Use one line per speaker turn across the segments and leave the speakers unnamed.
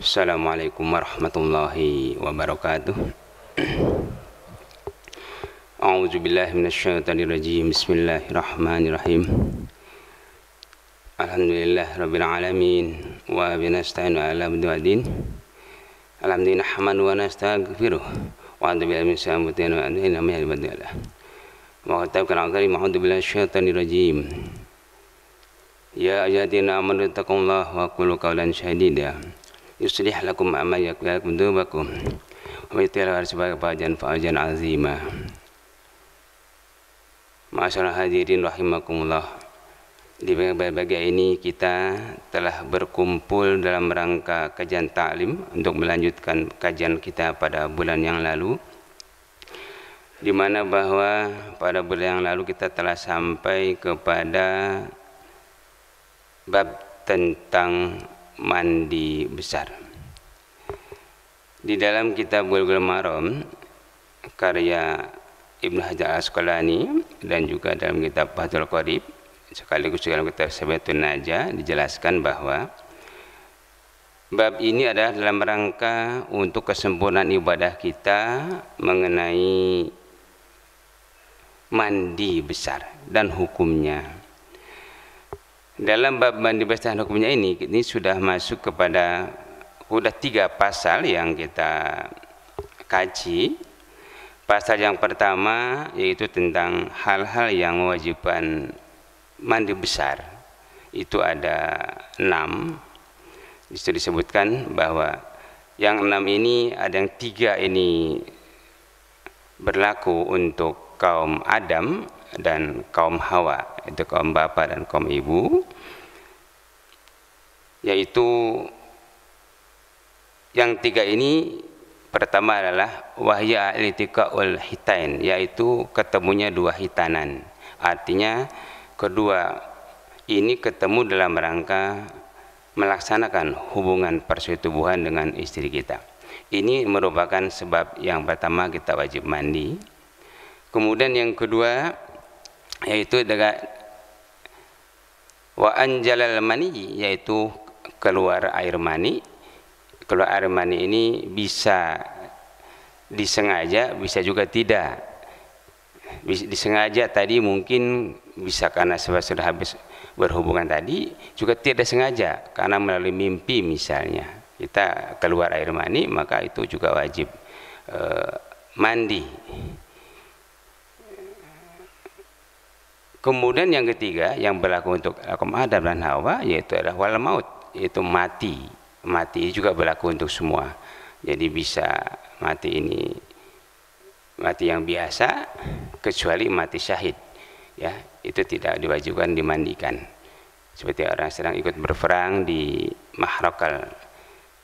Assalamualaikum warahmatullahi wabarakatuh. A'udzubillahi minasyaitonirrajim. Bismillahirrahmanirrahim. Alhamdulillah rabbil alamin wa binasta'inu ala bidwadin. Alhamdulillah hamdan wa nastaghfiruh wa a'udzu billahi min syaitonir rajim wa a'udzu billahi min syaitonir wa a'udzu billahi syaitonir rajim. Ya ayyuhalladzina amanu taqullaha wa qulu qawlan sadida yuslih lakum a'malakum wa yaghfir lakum wa yuti'illah sebagai fajan azima. Ma'asyiral hadirin rahimakumullah. Di bagian ini kita telah berkumpul dalam rangka kajian ta'lim untuk melanjutkan kajian kita pada bulan yang lalu, di mana bahwa pada bulan yang lalu kita telah sampai kepada bab tentang mandi besar. Di dalam kitab Bulughul Maram karya Ibnu Hajar Al-Asqalani dan juga dalam kitab Fathul Qorib sekaligus dalam kitab Sabihatun Najah dijelaskan bahwa bab ini adalah dalam rangka untuk kesempurnaan ibadah kita mengenai mandi besar dan hukumnya. Dalam bab mandi besar hukumnya ini sudah masuk kepada sudah 3 pasal yang kita kaji. Pasal yang pertama yaitu tentang hal-hal yang mewajibkan mandi besar. Itu ada 6. Itu disebutkan bahwa yang 6 ini ada yang 3 ini berlaku untuk kaum Adam dan kaum Hawa, itu kaum bapak dan kaum ibu, yaitu yang 3 ini pertama adalah wahya iltiqaul hitain, yaitu ketemunya 2 hitanan. Artinya kedua ini ketemu dalam rangka melaksanakan hubungan persetubuhan dengan istri kita. Ini merupakan sebab yang pertama kita wajib mandi. Kemudian yang kedua yaitu dengan wa anjalal mani, yaitu keluar air mani. Keluar air mani ini bisa disengaja, bisa juga tidak. Disengaja tadi mungkin bisa karena sudah habis berhubungan tadi, juga tidak sengaja karena melalui mimpi misalnya kita keluar air mani, maka itu juga wajib mandi. Kemudian yang ketiga yang berlaku untuk kaum Adam dan Hawa yaitu adalah wal maut, yaitu mati. Mati juga berlaku untuk semua. Jadi bisa mati ini mati yang biasa kecuali mati syahid. Ya, itu tidak diwajibkan dimandikan. Seperti orang sedang ikut berperang di mahrakal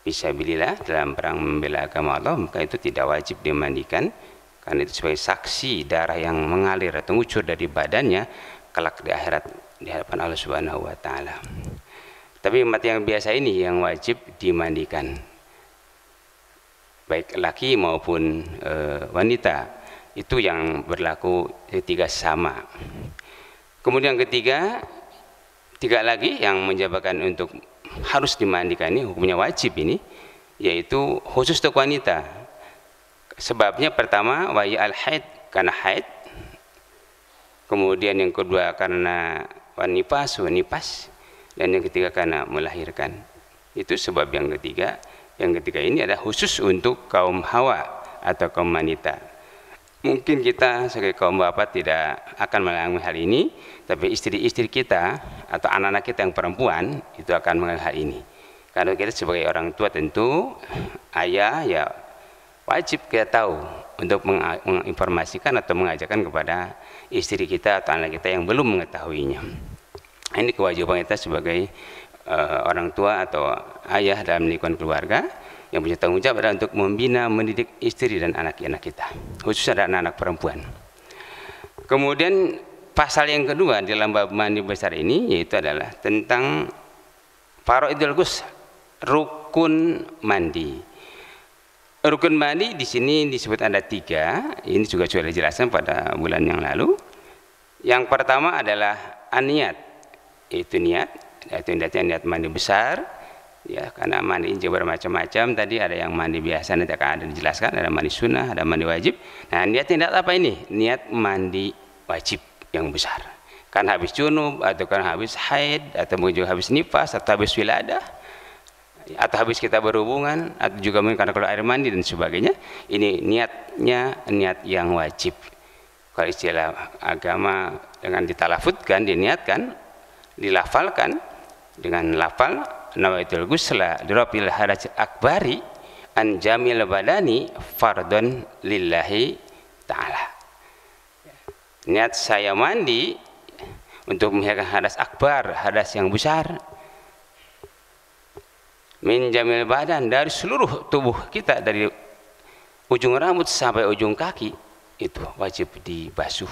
fisabilillah dalam perang membela agama Allah, maka itu tidak wajib dimandikan. Karena itu sebagai saksi darah yang mengalir atau ngucur dari badannya kelak di akhirat di hadapan Allah Subhanahu wa taala. Tapi mati yang biasa ini yang wajib dimandikan. Baik laki maupun wanita, itu yang berlaku ketiga sama. Kemudian ketiga lagi yang menjabarkan untuk harus dimandikan ini hukumnya wajib ini, yaitu khusus untuk wanita. Sebabnya pertama wahya al-haid, karena haid. Kemudian yang kedua karena nipas, dan yang ketiga karena melahirkan. Itu sebab yang ketiga. Yang ketiga ini adalah khusus untuk kaum Hawa atau kaum wanita. Mungkin kita sebagai kaum bapak tidak akan mengalami hal ini, tapi istri-istri kita atau anak-anak kita yang perempuan itu akan mengalami hal ini. Karena kita sebagai orang tua tentu ayah ya wajib kita tahu untuk menginformasikan atau mengajarkan kepada istri kita atau anak kita yang belum mengetahuinya. Ini kewajiban kita sebagai orang tua atau ayah dalam lingkungan keluarga yang punya tanggung jawab adalah untuk membina, mendidik istri dan anak-anak kita, khususnya anak-anak perempuan. Kemudian pasal yang kedua dalam bab mandi besar ini yaitu adalah tentang faraidul ghusl, rukun mandi. Rukun mandi di sini disebut ada 3. Ini juga sudah dijelaskan pada bulan yang lalu. Yang pertama adalah an-niat, yaitu niat, yaitu niat mandi besar. Ya, karena mandi juga bermacam-macam. Tadi ada yang mandi biasa, nanti akan ada dijelaskan, ada mandi sunnah, ada mandi wajib. Nah, niatnya apa ini? Niat mandi wajib yang besar. Kan habis junub, atau kan habis haid, atau mungkin juga habis nifas, atau habis wiladah, atau habis kita berhubungan, atau juga mungkin karena kalau air mandi dan sebagainya. Ini niatnya niat yang wajib. Kalau istilah agama dengan ditalafutkan, diniatkan, dilafalkan dengan lafal nawaitul ghusla lirafil hadats akbari an jamil badani fardhon lillahi ta'ala. Niat saya mandi untuk menghilangkan hadas akbar, hadas yang besar, min jamil badan, dari seluruh tubuh kita, dari ujung rambut sampai ujung kaki, itu wajib dibasuh.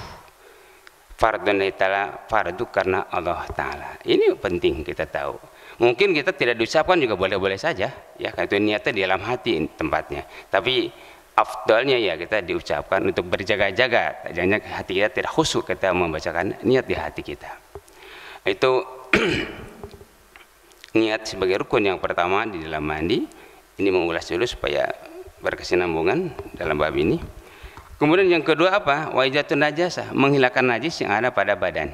Fardhon lillahi ta'ala, fardu karena Allah Ta'ala. Ini penting kita tahu. Mungkin kita tidak diucapkan juga boleh-boleh saja, ya, karena itu niatnya di dalam hati tempatnya. Tapi afdalnya ya kita diucapkan untuk berjaga-jaga, jangan hati kita tidak khusyuk kita membacakan niat di hati kita. Itu niat sebagai rukun yang pertama di dalam mandi. Ini mengulas dulu supaya berkesinambungan dalam bab ini. Kemudian yang kedua apa? Waizatun najasah, menghilangkan najis yang ada pada badan.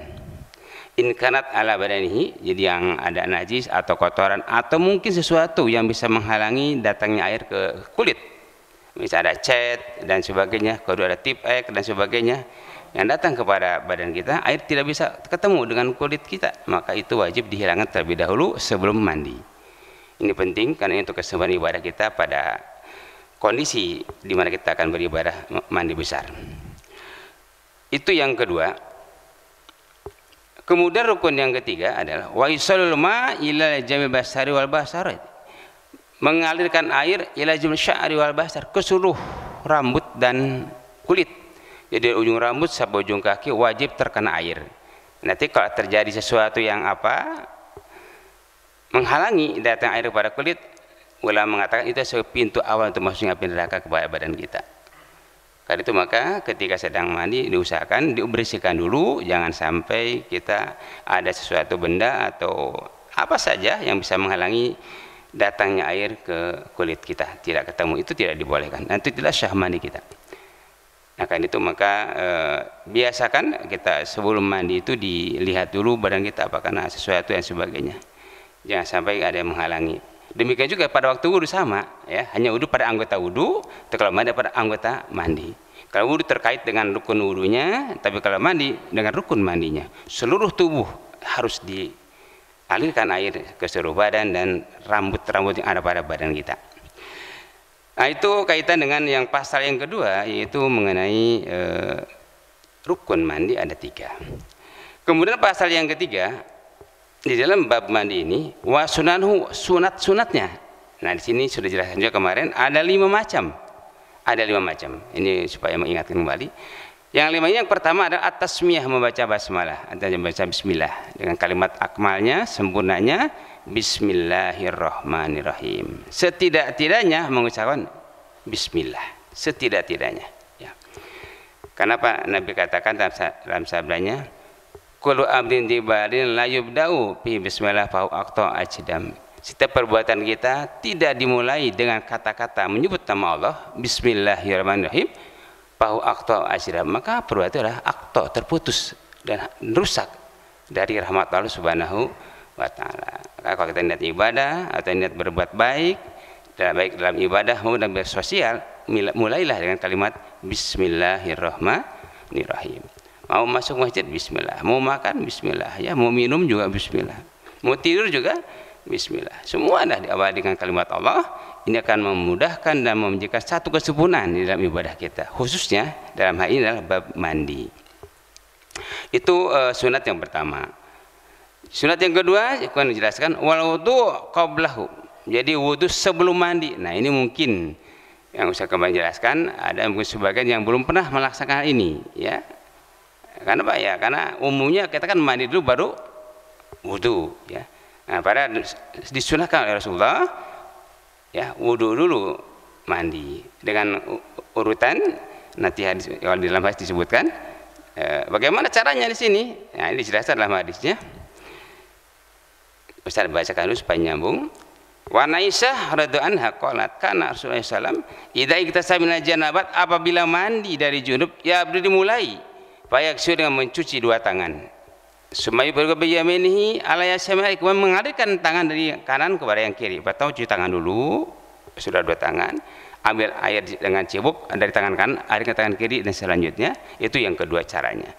In kanat ala badanihi, jadi yang ada najis atau kotoran atau mungkin sesuatu yang bisa menghalangi datangnya air ke kulit. Misalnya ada cat dan sebagainya, kalau ada tip ek dan sebagainya yang datang kepada badan kita, air tidak bisa ketemu dengan kulit kita, maka itu wajib dihilangkan terlebih dahulu sebelum mandi. Ini penting karena untuk keseimbangan ibadah kita pada kondisi di mana kita akan beribadah mandi besar. Itu yang kedua. Kemudian rukun yang ketiga adalah wa yusalul ma ila jamil basari wal basar, mengalirkan air ila jamil sya'ri wal basar, ke seluruh rambut dan kulit. Jadi ujung rambut sampai ujung kaki wajib terkena air. Nanti kalau terjadi sesuatu yang apa menghalangi datang air pada kulit, ulama mengatakan itu sebagai pintu awal untuk masuknya api neraka kepada badan kita. Karena itu maka ketika sedang mandi diusahakan dibersihkan dulu, jangan sampai kita ada sesuatu benda atau apa saja yang bisa menghalangi datangnya air ke kulit kita, tidak ketemu, itu tidak dibolehkan. Nanti tidak syah mandi kita. Nah kan itu maka biasakan kita sebelum mandi itu dilihat dulu badan kita apakah ada sesuatu yang sebagainya. Jangan sampai ada yang menghalangi. Demikian juga pada waktu wudu sama, ya, hanya wudu pada anggota wudu, atau kalau mandi pada anggota mandi. Kalau wudu terkait dengan rukun wudunya, tapi kalau mandi dengan rukun mandinya. Seluruh tubuh harus dialirkan air ke seluruh badan dan rambut-rambut yang ada pada badan kita. Nah itu kaitan dengan yang pasal yang kedua, yaitu mengenai rukun mandi ada 3. Kemudian pasal yang ketiga, di dalam bab mandi ini wasunanhu, sunat-sunatnya. Nah di sini sudah jelaskan juga kemarin ada 5 macam. Ada 5 macam. Ini supaya mengingatkan kembali. Yang 5 yang pertama adalah at-tasmiyah, membaca basmalah atau membaca bismillah dengan kalimat akmalnya, sempurnanya bismillahirrahmanirrahim. Setidak-tidaknya mengucapkan bismillah. Setidak-tidaknya. Ya. Kenapa Nabi katakan dalam sabdanya? Kullu abdin dibarin la yubda'u bi bismillah fa aqta ajdam. Setiap perbuatan kita tidak dimulai dengan kata-kata menyebut nama Allah bismillahirrahmanirrahim fa aqta ajdam, maka perbuatan itu adalah aqta, terputus dan rusak dari rahmat Allah Subhanahu wa taala. Kalau kita niat ibadah atau niat berbuat baik dalam ibadah maupun dalam bersosial, mulailah dengan kalimat bismillahirrahmanirrahim. Mau masuk masjid bismillah, mau makan bismillah, ya, mau minum juga bismillah, mau tidur juga bismillah. Semua dah diawali dengan kalimat Allah. Ini akan memudahkan dan menjadikan satu kesempurnaan di dalam ibadah kita, khususnya dalam hal ini adalah bab mandi. Itu sunat yang pertama. Sunat yang kedua akan dijelaskan wal wudu qablahu. Jadi wudu sebelum mandi. Nah, ini mungkin yang saya kembali jelaskan, ada mungkin sebagian yang belum pernah melaksanakan ini, ya. Karena apa ya? Karena umumnya kita kan mandi dulu baru wudu, ya. Nah, pada disunahkan oleh Rasulullah, ya, wudu dulu mandi dengan urutan. Nanti hadis, kalau di dalam hadis disebutkan bagaimana caranya di sini. Nah, ini dijelaskan dalam hadisnya. Ustaz bacakan dulu supaya nyambung. Wa Aisyah radhiyallahu anha qalat kana Rasulullah sallam idza iktasamina janabat, apabila mandi dari junub ya dimulai fayaksur dengan mencuci dua tangan. Sumai berkebiyaminihi ala yasmai, kemudian mengalirkan tangan dari kanan kepada yang kiri. Pertama cuci tangan dulu, sudah dua tangan, ambil air dengan cibuk dari tangan kanan, air ke tangan kiri, dan selanjutnya itu yang kedua caranya.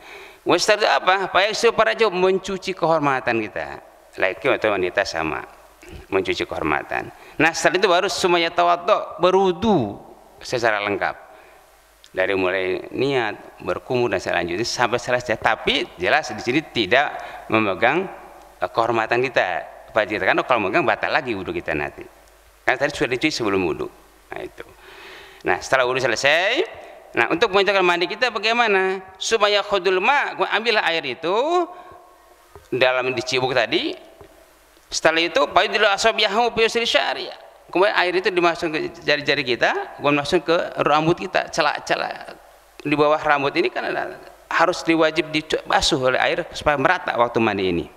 Wastar itu apa? Fayaksur para jauh mencuci kehormatan kita. Laki atau wanita sama, mencuci kehormatan. Nah setelah itu baru semuanya tawadhu, berwudu secara lengkap dari mulai niat, berkumur dan selanjutnya sampai selesai. Tapi jelas di sini tidak memegang kehormatan kita. Karena kalau memegang batal lagi wudu kita nanti. Karena tadi sudah dicuci sebelum wudu. Nah itu. Nah setelah wudu selesai, nah untuk menjaga mandi kita bagaimana? Supaya khudul ma, ambillah air itu dalam dicibuk tadi. Setelah itu fayudil asabiyahu fi yusri syari', kemudian air itu dimasukkan ke jari-jari kita, kemudian masuk ke rambut kita, celah-celah di bawah rambut ini kan harus diwajib dibasuh oleh air supaya merata waktu mandi ini.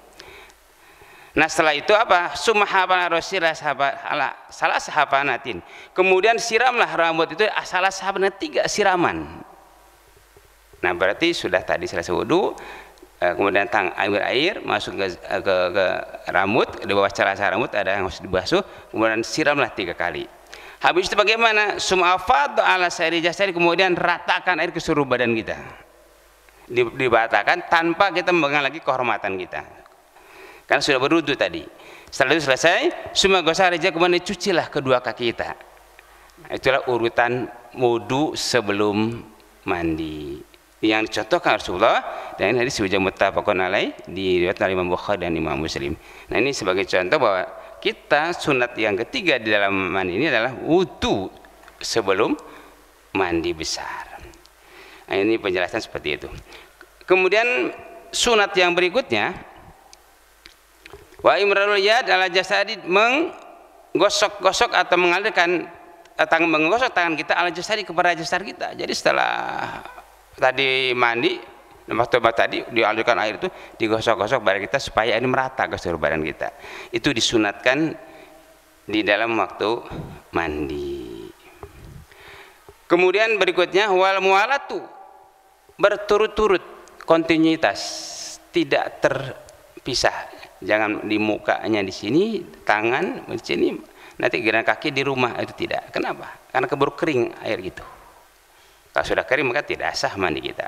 Nah setelah itu apa? Sumahapana rosilah salah sahapanatin, kemudian siramlah rambut itu salah sahapan 3 siraman. Nah berarti sudah tadi selesai wudu, kemudian ambil air masuk ke rambut, di bawah celah rambut ada yang harus dibasuh, kemudian siramlah 3 kali. Habis itu bagaimana? Sum'afadhu ala sairi jasadi, kemudian ratakan air ke seluruh badan kita, dibatakan tanpa kita memegang lagi kehormatan kita, karena sudah berwudu tadi. Setelah itu selesai, summa ghasala rijlah, kemudian cucilah kedua kaki kita. Itulah urutan wudu sebelum mandi yang dicontohkan Rasulullah, dan ini hadis juga muttafaqun alaih diriwayatkan oleh Imam Bukhari dan Imam Muslim. Nah ini sebagai contoh bahwa kita sunat yang ketiga di dalam mandi ini adalah wudu sebelum mandi besar. Nah ini penjelasan seperti itu. Kemudian sunat yang berikutnya, wa imrarul yad ala jasadi, menggosok-gosok atau mengalirkan menggosok tangan kita ala jasadi, kepada jasad kita. Jadi setelah tadi mandi, waktu tadi dialirkan air itu digosok-gosok badan kita supaya ini merata ke seluruh badan kita. Itu disunatkan di dalam waktu mandi. Kemudian berikutnya wal mualatu, berturut-turut, kontinuitas, tidak terpisah. Jangan di mukanya di sini, tangan di sini, nanti giliran kaki di rumah, itu tidak. Kenapa? Karena keburu kering air gitu. Kalau sudah kering maka tidak sah mandi kita.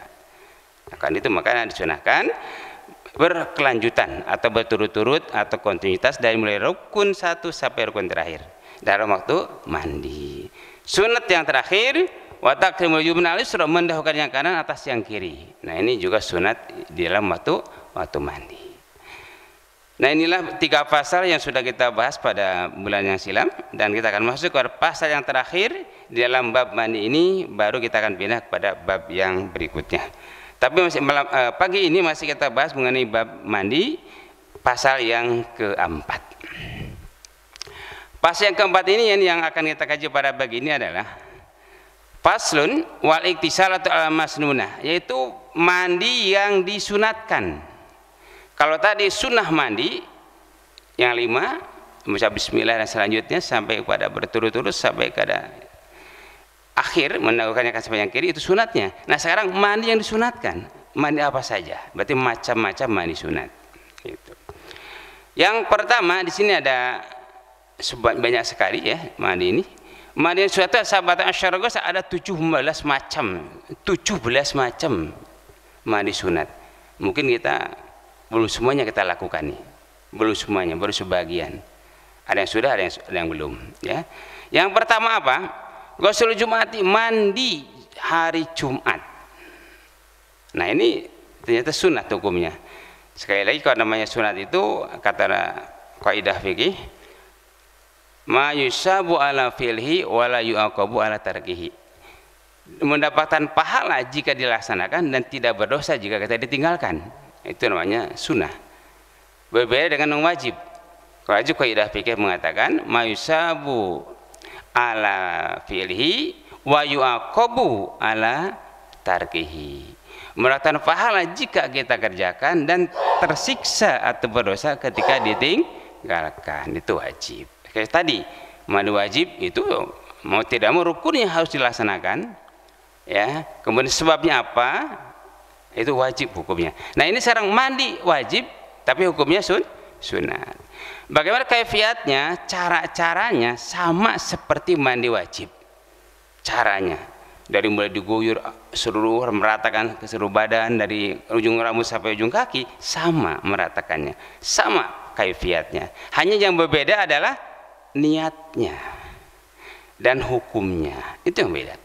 Akan itu makanya disunahkan berkelanjutan atau berturut-turut atau kontinuitas dari mulai rukun 1 sampai rukun terakhir dalam waktu mandi. Sunat yang terakhir, wa taqdimul yumna al yusra, mendahulukan yang kanan atas yang kiri. Nah ini juga sunat di dalam waktu mandi. Nah inilah 3 pasal yang sudah kita bahas pada bulan yang silam, dan kita akan masuk ke pasal yang terakhir di dalam bab mandi ini, baru kita akan pindah kepada bab yang berikutnya. Tapi pagi ini masih kita bahas mengenai bab mandi, pasal yang keempat. Pasal yang keempat ini yang akan kita kaji pada pagi ini adalah faslun wal iktisalatu ala masnunah, yaitu mandi yang disunatkan. Kalau tadi sunnah mandi yang 5, membaca bismillah dan selanjutnya sampai kepada berturut-turut sampai kepada akhir melakukannya sampai yang kiri, itu sunatnya. Nah sekarang mandi yang disunatkan, mandi apa saja? Berarti macam-macam mandi sunat. Gitu. Yang pertama di sini ada banyak sekali ya mandi ini. Mandi yang sunat sahabat asyaragos ada 17 macam mandi sunat. Mungkin kita belum semuanya kita lakukan nih, belum semuanya, baru sebagian. Ada yang sudah, ada yang belum. Ya. Yang pertama apa? Ghusl Jum'ati, mandi hari Jumat. Nah ini ternyata sunat hukumnya. Sekali lagi kalau namanya sunat itu kata kaidah fikih, ma yusabu ala filhi wala yu'aqabu ala tarkihi. Mendapatkan pahala jika dilaksanakan dan tidak berdosa jika kita ditinggalkan. Itu namanya sunnah. Berbeda dengan yang wajib. Kalau wajib kaidah fikih mengatakan mayusabu ala fi'lihi wa yu'aqabu ala tarkihi. Mendapatkan pahala jika kita kerjakan dan tersiksa atau berdosa ketika ditinggalkan. Itu wajib. Kayak tadi mandi wajib itu mau tidak mau rukunnya harus dilaksanakan, ya. Kemudian sebabnya apa? Itu wajib hukumnya. Nah ini sekarang mandi wajib tapi hukumnya sunat. Bagaimana kaifiatnya? Cara-caranya sama seperti mandi wajib. Caranya dari mulai diguyur seluruh, meratakan ke seluruh badan dari ujung rambut sampai ujung kaki, sama meratakannya, sama kaifiatnya. Hanya yang berbeda adalah niatnya dan hukumnya, itu yang beda,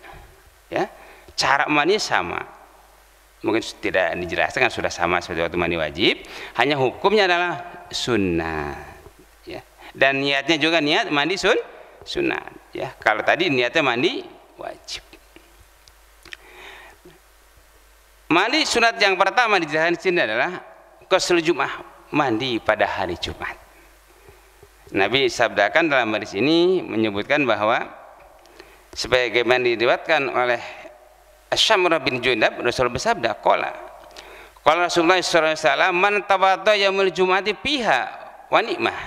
ya. Cara mandi sama, mungkin tidak dijelaskan, sudah sama seperti waktu mandi wajib, hanya hukumnya adalah sunnah, ya. Dan niatnya juga niat mandi sunat, ya. Kalau tadi niatnya mandi wajib. Mandi sunat yang pertama dijelaskan di sini adalah ghusl Jum'ah, mandi pada hari Jumat. Nabi sabdakan dalam hadis ini menyebutkan bahwa sebagaimana diriwayatkan oleh Asy'amrah bin Jundab, Rasul bersabda, qala Rasulullah sallallahu alaihi wasallam, man tawadda yaumil jum'ati fiha wa ni'mah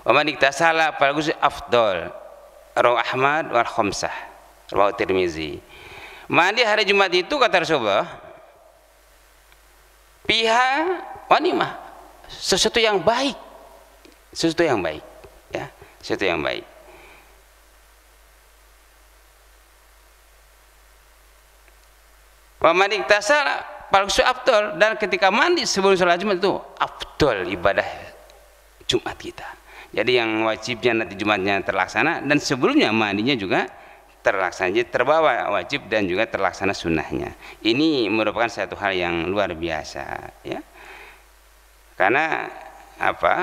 wa man iktasala fal ghusl afdal, rawahu Ahmad wal khamsah, rawahu Tirmizi. Mandi hari Jumat itu kata Rasulullah, fiha wa ni'mah, sesuatu yang baik, sesuatu yang baik, ya, sesuatu yang baik. Wa man iktasala fal ghusl afdal, dan ketika mandi sebelum sholat Jumat itu afdal ibadah Jumat kita. Jadi yang wajibnya nanti Jumatnya terlaksana dan sebelumnya mandinya juga terlaksana, jadi terbawa wajib dan juga terlaksana sunnahnya. Ini merupakan satu hal yang luar biasa, ya. Karena apa?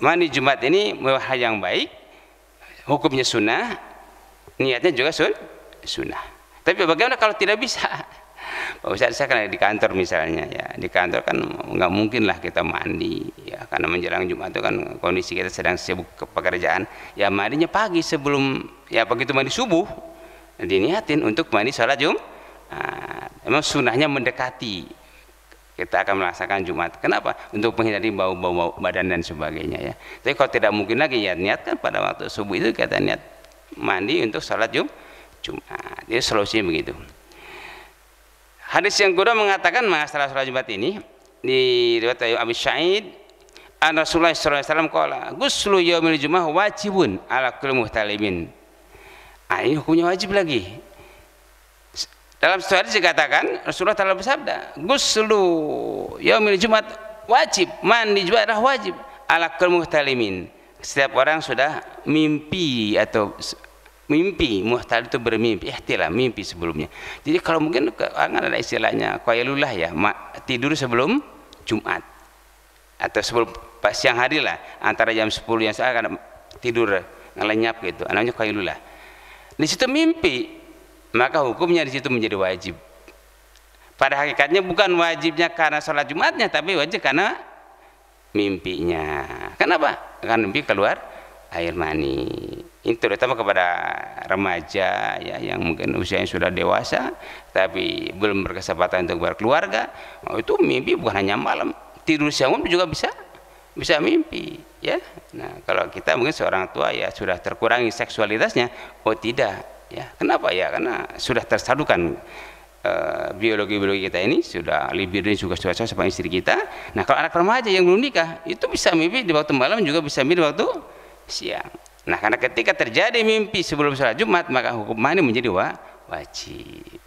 Mandi Jumat ini hal yang baik, hukumnya sunnah, niatnya juga sunnah. Tapi bagaimana kalau tidak bisa? Pak Ustaz, saya kan di kantor misalnya, ya, di kantor kan nggak mungkin lah kita mandi, ya, karena menjelang Jumat itu kan kondisi kita sedang sibuk ke pekerjaan, ya mandinya pagi sebelum, ya begitu mandi subuh diniatin untuk mandi sholat Jumat. Memang sunnahnya mendekati kita akan melaksanakan Jumat. Kenapa? Untuk menghindari bau-bau badan dan sebagainya, ya. Tapi kalau tidak mungkin lagi, ya niatkan pada waktu subuh itu kita niat mandi untuk sholat Jumat. Jadi solusinya begitu. Hadis yang kedua mengatakan masalah sholat Jumat ini diriwayatkan Abi Sa'id an Rasulullah sallallahu alaihi wasallam qala ghuslu yaumil jum'ah wajibun ala kulli muhtalimin. Ini hukumnya wajib lagi. Dalam satu hadis dikatakan Rasulullah telah bersabda, ghuslu yaumil Jumat wajib, mandi Jumat adalah wajib ala kulli muhtalimin. Setiap orang sudah mimpi atau mimpi, muhtal itu bermimpi, ihtilam, mimpi sebelumnya. Jadi kalau mungkin kan ada istilahnya qailullah, ya, tidur sebelum Jumat atau sebelum siang hari lah, antara jam 10 yang saya akan tidur ngelenyap gitu, namanya qailullah. Di situ mimpi, maka hukumnya di situ menjadi wajib. Pada hakikatnya bukan wajibnya karena sholat Jumatnya, tapi wajib karena mimpinya. Kenapa? Karena mimpi keluar air mani. Ini terutama kepada remaja, ya, yang mungkin usianya sudah dewasa tapi belum berkesempatan untuk berkeluarga. Itu mimpi bukan hanya malam, tidur siang pun juga bisa mimpi, ya. Nah, kalau kita mungkin seorang tua, ya, sudah terkurangi seksualitasnya, oh tidak, ya. Kenapa? Ya karena sudah tersalurkan biologi kita ini, sudah libidinnya juga sudah sama istri kita. Nah, kalau anak remaja yang belum nikah itu bisa mimpi di waktu malam, juga bisa mimpi di waktu siang. Nah, karena ketika terjadi mimpi sebelum sholat Jumat, maka hukum mandi menjadi wajib.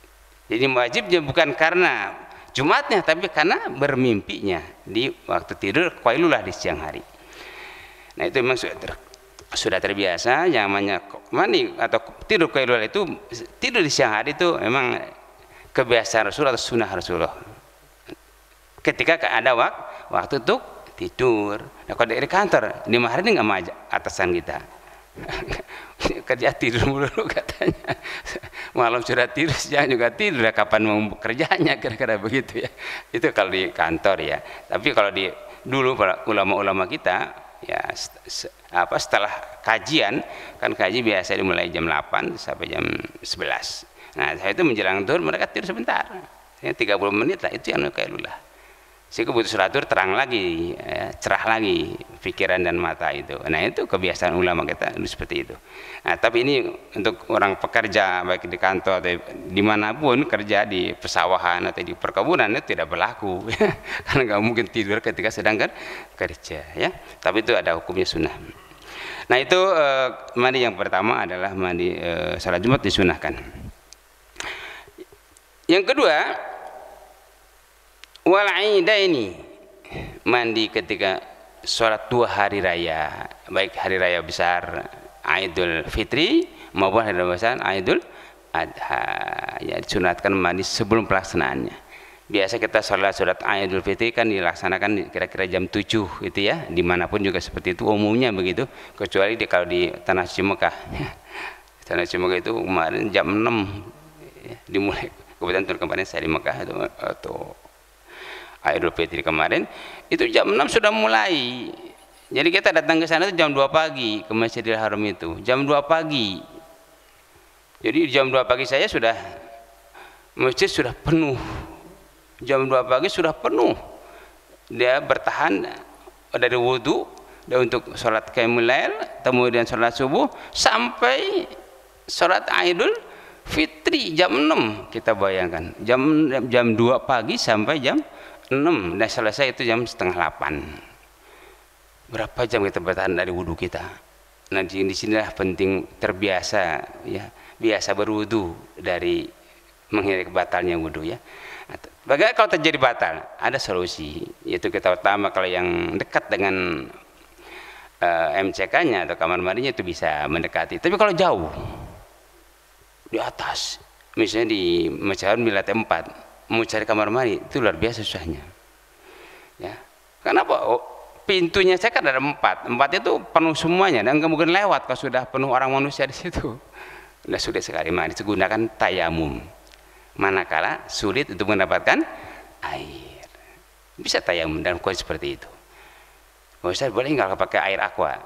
Jadi wajibnya bukan karena Jumatnya, tapi karena bermimpinya di waktu tidur qailullah di siang hari. Nah, itu memang sudah terbiasa. Yang namanya mandi atau tidur qailullah itu, tidur di siang hari itu memang kebiasaan Rasulullah atau sunnah Rasulullah. Ketika ada waktu untuk tidur. Nah, kalau dari kantor di hari ini nggak mau atasan kita kerja tidur mulu katanya, malam sudah tidur, siang juga tidur, ya kapan mau kerjanya, kira-kira begitu, ya. Itu kalau di kantor, ya. Tapi kalau dulu para ulama-ulama kita, ya, setelah kajian, kan kaji biasa dimulai jam 8 sampai jam 11. Nah, saya itu menjelang zuhur mereka tidur sebentar, 30 menit lah, itu yang qailullah. sehingga butuh sholat zuhur terang lagi, ya, cerah lagi pikiran dan mata itu. Nah itu kebiasaan ulama kita seperti itu. Nah tapi ini untuk orang pekerja baik di kantor atau dimanapun kerja, di pesawahan atau di perkebunan itu tidak berlaku karena nggak mungkin tidur ketika sedang kerja ya. Tapi itu ada hukumnya sunnah. Nah itu mandi yang pertama adalah mandi salat Jumat disunahkan. Yang kedua, wal aidaini, mandi ketika sholat 2 hari raya, baik hari raya besar Idul Fitri maupun hari raya besar Idul Adha, ya disunatkan mandi sebelum pelaksanaannya. Biasa kita sholat Idul Fitri kan dilaksanakan kira-kira jam 7 gitu ya, dimanapun juga seperti itu umumnya begitu, kecuali kalau di Tanah Suci Mekah. Tanah Suci Mekah itu kemarin jam 6 ya, dimulai. Kebetulan tahun kemarin saya di Mekah atau Idul Fitri kemarin itu jam 6 sudah mulai. Jadi kita datang ke sana itu jam 2 pagi ke Masjidil Haram itu jam 2 pagi. Jadi jam 2 pagi saya sudah masjid sudah penuh. Jam 2 pagi sudah penuh. Dia bertahan dari wudhu dan untuk sholat qiyamul lail, kemudian sholat subuh sampai sholat Idul Fitri jam 6. Kita bayangkan jam 2 pagi sampai jam 6 dan selesai itu jam setengah 8. Berapa jam kita bertahan dari wudhu kita? Nah di sinilah penting terbiasa ya, biasa berwudhu dari menghindari batalnya wudhu ya. Bagaimana kalau terjadi batal? Ada solusi, yaitu kita utama kalau yang dekat dengan MCK-nya atau kamar mandinya itu bisa mendekati. Tapi kalau jauh di atas, misalnya di Masjid Milat 4, mau cari kamar mandi itu luar biasa susahnya ya. Kenapa? Pintunya saya kan ada 4 itu penuh semuanya dan nggak mungkin lewat kalau sudah penuh orang manusia di situ. Sudah sulit sekali. Mari gunakan tayamum manakala sulit untuk mendapatkan air, bisa tayamum dalam kondisi seperti itu. Ustaz boleh nggak pakai air aqua?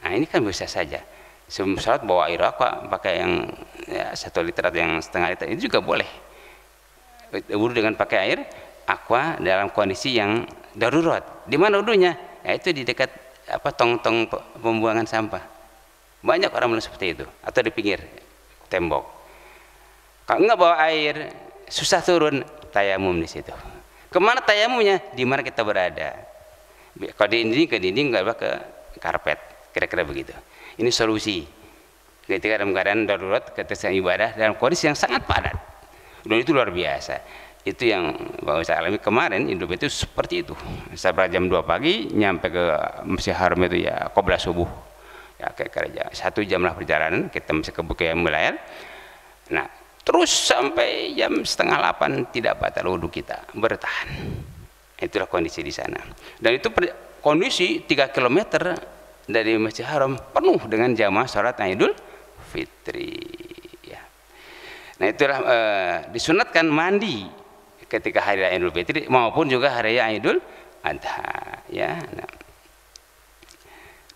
Nah ini kan bisa saja sebelum sholat bawa air aqua, pakai yang ya, 1 liter atau yang setengah liter itu juga boleh. Wudhu dengan pakai air aqua dalam kondisi yang darurat. Di mana wudhunya? Ya itu di dekat tong-tong pembuangan sampah. Banyak orang melakukan seperti itu, atau di pinggir tembok. Kalau enggak bawa air, susah turun, tayamum di situ. Kemana tayamumnya? Di mana kita berada. Kalau di dinding ke dinding, enggak ke karpet, kira-kira begitu. Ini solusi ketika dalam keadaan darurat, ketika ibadah dalam kondisi yang sangat padat. Dan itu luar biasa. Itu yang Bapak saya alami kemarin, hidup itu seperti itu. Sampai jam 2 pagi nyampe ke Masjid Haram itu ya qobla subuh. Ya kira-kira 1 jam lah perjalanan, kita masih ke Qiyamul Lail. Nah, terus sampai jam setengah 8 tidak batal wudhu kita, bertahan. Itulah kondisi di sana. Dan itu kondisi 3 km dari Masjid Haram penuh dengan jamaah sholat Idul Fitri ya. Nah itulah disunatkan mandi ketika hari raya Idul Fitri maupun juga hari raya Idul Adha ya.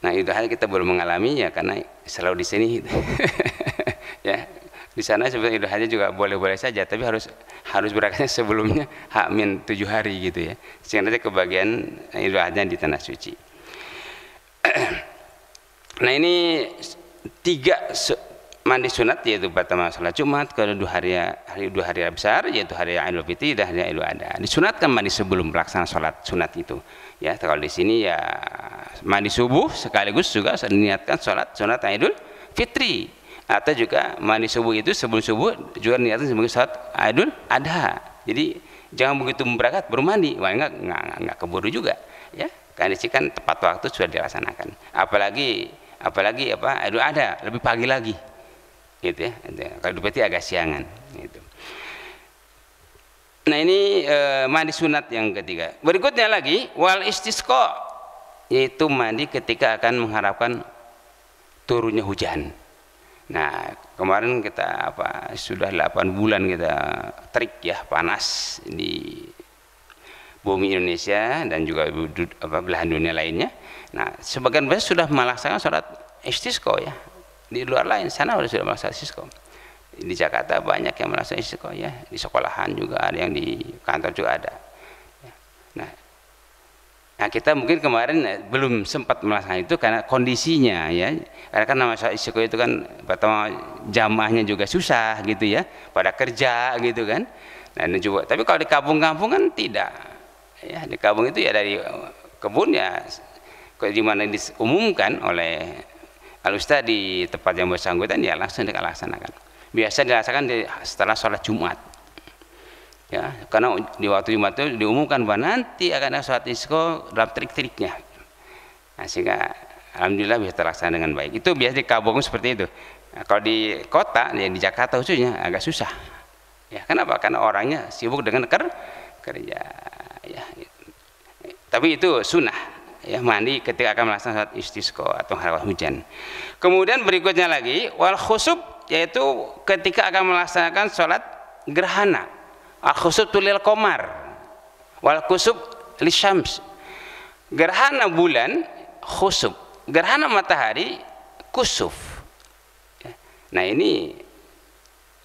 Nah Idul Adha kita belum mengalami ya karena selalu di sini ya. Di sana sebenarnya Idul Adha juga boleh-boleh saja, tapi harus berangkatnya sebelumnya H-7 hari gitu ya, sehingga nanti kebagian Idul Adha di tanah suci. Nah ini 3 mandi sunat, yaitu pertama salat Jumat, kedua hari raya besar yaitu hari Idul Fitri dan hari Idul Adha. Disunatkan mandi sebelum pelaksanaan salat sunat itu ya. Kalau di sini ya mandi subuh sekaligus juga niatkan salat sunat Idul Fitri, atau juga mandi subuh itu sebelum subuh juga niatkan sebagai salat Idul Adha. Jadi jangan begitu berangkat baru mandi, wah enggak keburu juga ya. Karena kan tepat waktu sudah dilaksanakan. Apalagi Idul Adha lebih pagi lagi, gitu ya. Kalau Idul Fitri agak siangan. Gitu. Nah ini mandi sunat yang ketiga. Berikutnya lagi wal istisqa, yaitu mandi ketika akan mengharapkan turunnya hujan. Nah kemarin kita sudah 8 bulan kita terik ya, panas di bumi Indonesia dan juga belahan dunia lainnya. Nah sebagian besar sudah melaksanakan sholat istisqa ya. Di luar lain sana sudah melaksanakan istisqa. Di Jakarta banyak yang melaksanakan istisqa ya. Di sekolahan juga ada, yang di kantor juga ada. Nah, kita mungkin kemarin belum sempat melaksanakan itu karena kondisinya ya. Karena kan nama sholat istiqo itu kan pertama jamaahnya juga susah gitu ya, pada kerja gitu kan. Nah, ini juga. Tapi kalau di kampung-kampung kan tidak. Ya, di kampung itu ya dari kebun ya, di mana diumumkan oleh al-ustaz di tempat yang bersangkutan ya langsung dilaksanakan. Biasa dilaksanakan setelah sholat Jumat. Ya, karena di waktu Jumat itu diumumkan bahwa nanti akan ada sholat istisqa dalam trik-triknya. Nah, sehingga alhamdulillah bisa terlaksana dengan baik. Itu biasa di kampung seperti itu. Nah, kalau di kota, ya di Jakarta khususnya agak susah. Ya, kenapa? Karena orangnya sibuk dengan kerja. Ya, gitu. Tapi itu sunnah. Ya, mandi ketika akan melaksanakan sholat istisqa atau hawa hujan. Kemudian berikutnya lagi wal khusub, yaitu ketika akan melaksanakan sholat gerhana. Al khusub lil qamar wal khusub lisyams. Gerhana bulan khusub, gerhana matahari kusuf. Nah, ini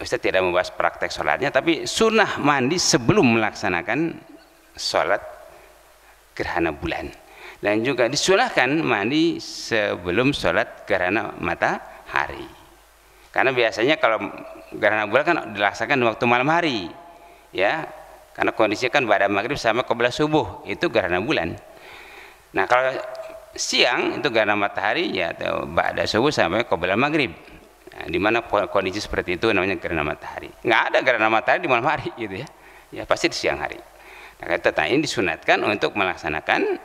Ustaz tidak membahas praktek sholatnya, tapi sunnah mandi sebelum melaksanakan sholat gerhana bulan, dan juga disunahkan mandi sebelum sholat gerhana matahari, karena biasanya kalau gerhana bulan kan dilaksanakan di waktu malam hari ya, karena kondisinya kan pada maghrib sama qibla subuh itu gerhana bulan. Nah, kalau siang itu gerhana matahari ya atau ba'da subuh sampai qibla maghrib. Nah, di mana kondisi seperti itu namanya gerhana matahari. Nggak ada gerhana matahari di malam hari gitu ya. Ya pasti di siang hari. Nah, kata ini disunatkan untuk melaksanakan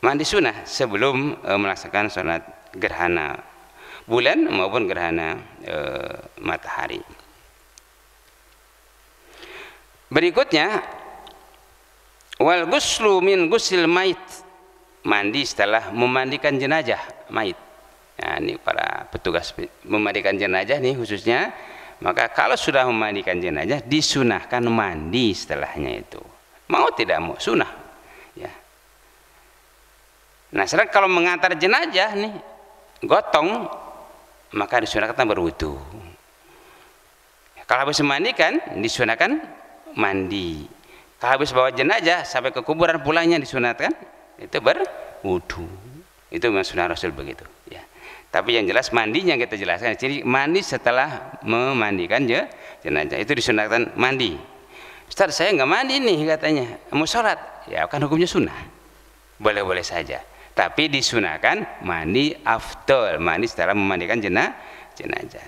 mandi sunnah sebelum melaksanakan sholat gerhana bulan maupun gerhana matahari. Berikutnya wal ghuslu min ghusl mait, mandi setelah memandikan jenazah mait. Nah, ini para petugas memandikan jenazah nih khususnya, maka kalau sudah memandikan jenazah disunahkan mandi setelahnya itu. Mau tidak mau sunnah ya. Nah, sedang kalau mengantar jenazah nih gotong, maka disunahkan berwudu. Kalau habis memandikan disunahkan mandi. Kalau habis bawa jenazah sampai ke kuburan pulangnya disunatkan itu berwudu. Itu memang sunnah Rasul begitu ya. Tapi yang jelas mandinya kita jelaskan. Jadi mandi setelah memandikan jenazah itu disunatkan mandi. Ustaz, saya nggak mandi nih katanya, mau sholat. Ya kan hukumnya sunnah. Boleh-boleh saja. Tapi disunahkan mandi afdol, mandi setelah memandikan jenazah.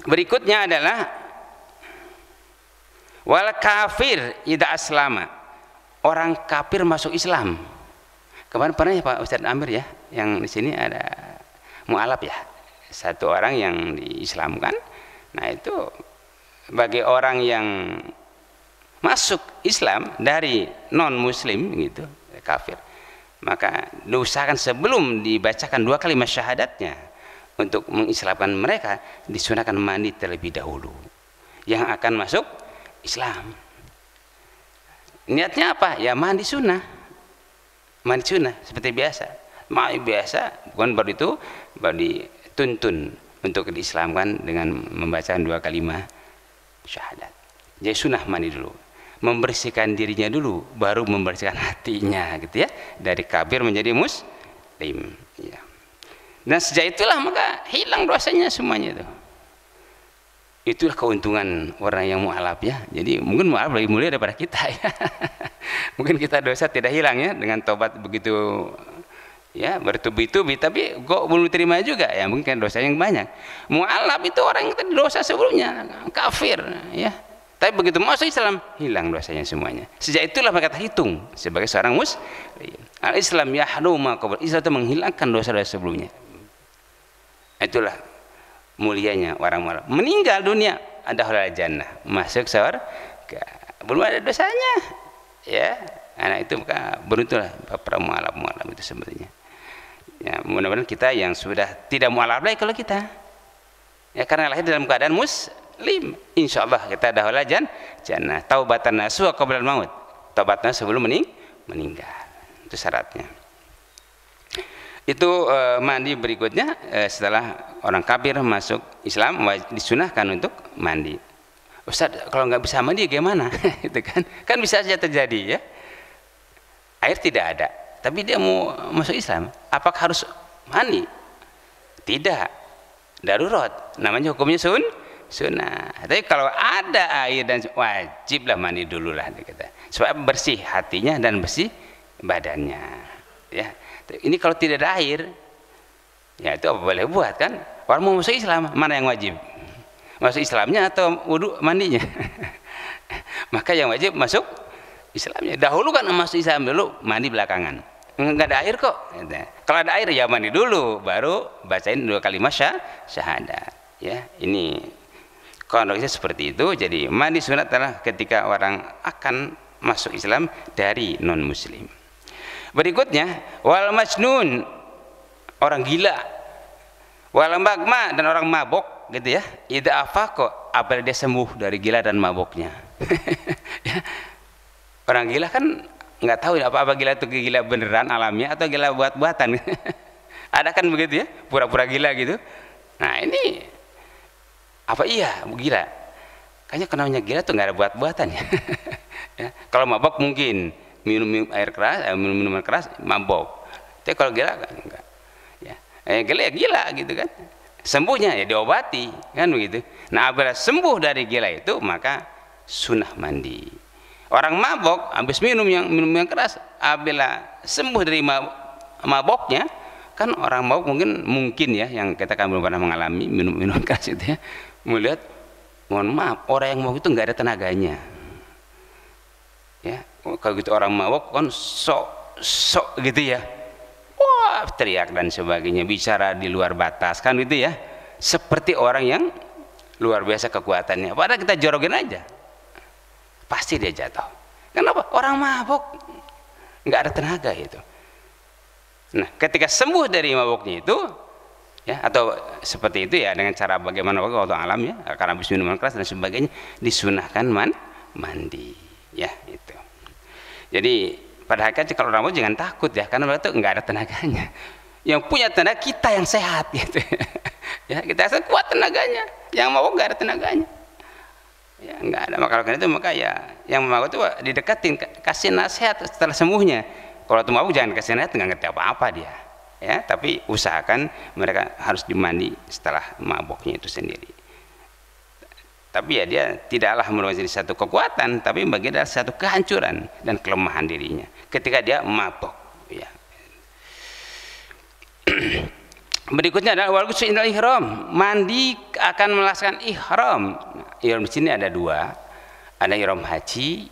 Berikutnya adalah wal kafir idza aslama, orang kafir masuk Islam. Kemarin pernah ya Pak Ustadz Amir ya, yang di sini ada mu'alaf ya, satu orang yang diislamkan. Nah, itu bagi orang yang masuk Islam dari non muslim gitu, kafir, maka diusahakan sebelum dibacakan 2 kalimat syahadatnya untuk mengislamkan mereka, disunahkan mandi terlebih dahulu yang akan masuk Islam. Niatnya apa? Ya mandi sunnah, mandi sunnah seperti biasa, mandi biasa, bukan baru itu baru dituntun untuk diislamkan dengan membacakan 2 kalimat syahadat. Jadi sunnah mandi dulu, membersihkan dirinya dulu, baru membersihkan hatinya gitu ya, dari kafir menjadi muslim ya. Dan sejak itulah maka hilang dosanya semuanya itu. Itulah keuntungan orang yang mu'alaf ya. Jadi mungkin mu'alaf lebih mulia daripada kita ya. Mungkin kita dosa tidak hilang ya dengan tobat begitu ya, bertubi-tubi, tapi kok belum diterima juga ya, mungkin dosanya yang banyak. Mu'alaf itu orang yang tadi dosa sebelumnya kafir ya, tapi begitu masuk Islam hilang dosanya semuanya. Sejak itulah mereka terhitung sebagai seorang muslim. Al-Islam yahdu ma qabla, Islam itu menghilangkan dosa-dosa sebelumnya. Itulah mulianya orang mu'alaf. Meninggal dunia ada halal jannah, masuk surga, belum ada dosanya ya. Anak itu maka beruntunglah para mu'alaf itu sebenarnya ya. Mudah-mudahan kita yang sudah tidak mu'alaf lagi kalau kita ya, karena lahir dalam keadaan muslim, insyaallah kita ada halal jannah. Taubatan nasuha qabla al-maut, taubatnya sebelum meninggal, itu syaratnya. Itu mandi berikutnya setelah orang kafir masuk Islam disunahkan untuk mandi. Ustaz kalau nggak bisa mandi gimana? Itu kan bisa saja terjadi ya. Air tidak ada, tapi dia mau masuk Islam, apakah harus mandi? Tidak, darurat, namanya hukumnya sunnah. Tapi kalau ada air dan wajiblah mandi dulu lah kita, supaya bersih hatinya dan bersih badannya. Ya, ini kalau tidak ada air, ya itu apa boleh buat kan? Orang mau masuk Islam, mana yang wajib? Masuk Islamnya atau wudhu mandinya? Maka yang wajib masuk Islamnya. Dahulu kan masuk Islam dulu, mandi belakangan. Enggak ada air kok. Kalau ada air ya mandi dulu, baru bacain 2 kalimat syahadat. Ya, ini kronologisnya seperti itu. Jadi mandi sunat adalah ketika orang akan masuk Islam dari non muslim. Berikutnya wal majnun, orang gila, wal magma, dan orang mabok gitu ya. Idza afaqa, apabila dia sembuh dari gila dan maboknya. Ya. Orang gila kan nggak tahu apa gila itu gila beneran alamiah atau gila buat-buatan. Ada kan begitu ya, pura-pura gila gitu. Nah ini apa iya gila? Kayaknya kenanya gila tuh nggak ada buat-buatan ya. Ya. Kalau mabok mungkin minum air keras, minum minuman keras mabok. Tapi kalau gila kan enggak. Ya. Gila ya gila gitu kan. Sembuhnya ya diobati kan begitu. Nah apabila sembuh dari gila itu maka sunnah mandi. Orang mabok habis minum yang keras, apabila sembuh dari maboknya, kan orang mabok mungkin ya yang kita kan belum pernah mengalami minum keras itu ya, melihat mohon maaf orang yang mabok itu nggak ada tenaganya. Ya kalau gitu orang mabok kan sok gitu ya, wah teriak dan sebagainya, bicara di luar batas kan gitu ya, seperti orang yang luar biasa kekuatannya. Padahal kita jorogin aja, pasti dia jatuh. Kenapa? Orang mabok nggak ada tenaga itu. Nah ketika sembuh dari maboknya itu ya, atau seperti itu ya, dengan cara bagaimana waktu alam ya, karena habis minuman keras dan sebagainya, disunahkan mandi ya itu. Jadi pada hakikatnya kalau orang mabok jangan takut ya, karena itu nggak ada tenaganya. Yang punya tenaga kita yang sehat gitu. Ya kita kuat tenaganya, yang mabok nggak ada tenaganya. Ya nggak ada. Maka karena itu maka ya yang mabuk itu didekatin, kasih nasihat setelah sembuhnya. Kalau itu mabuk jangan kasih nasihat, nggak ngerti apa-apa dia ya, tapi usahakan mereka harus dimandi setelah mabuknya itu sendiri. Tapi ya dia tidaklah merupakan satu kekuatan, tapi bagian dari satu kehancuran dan kelemahan dirinya ketika dia mabuk ya. Berikutnya adalah wal ghusl indal ihram, mandi akan melaksanakan ihram. Ihram di sini ada 2, ada ihram haji,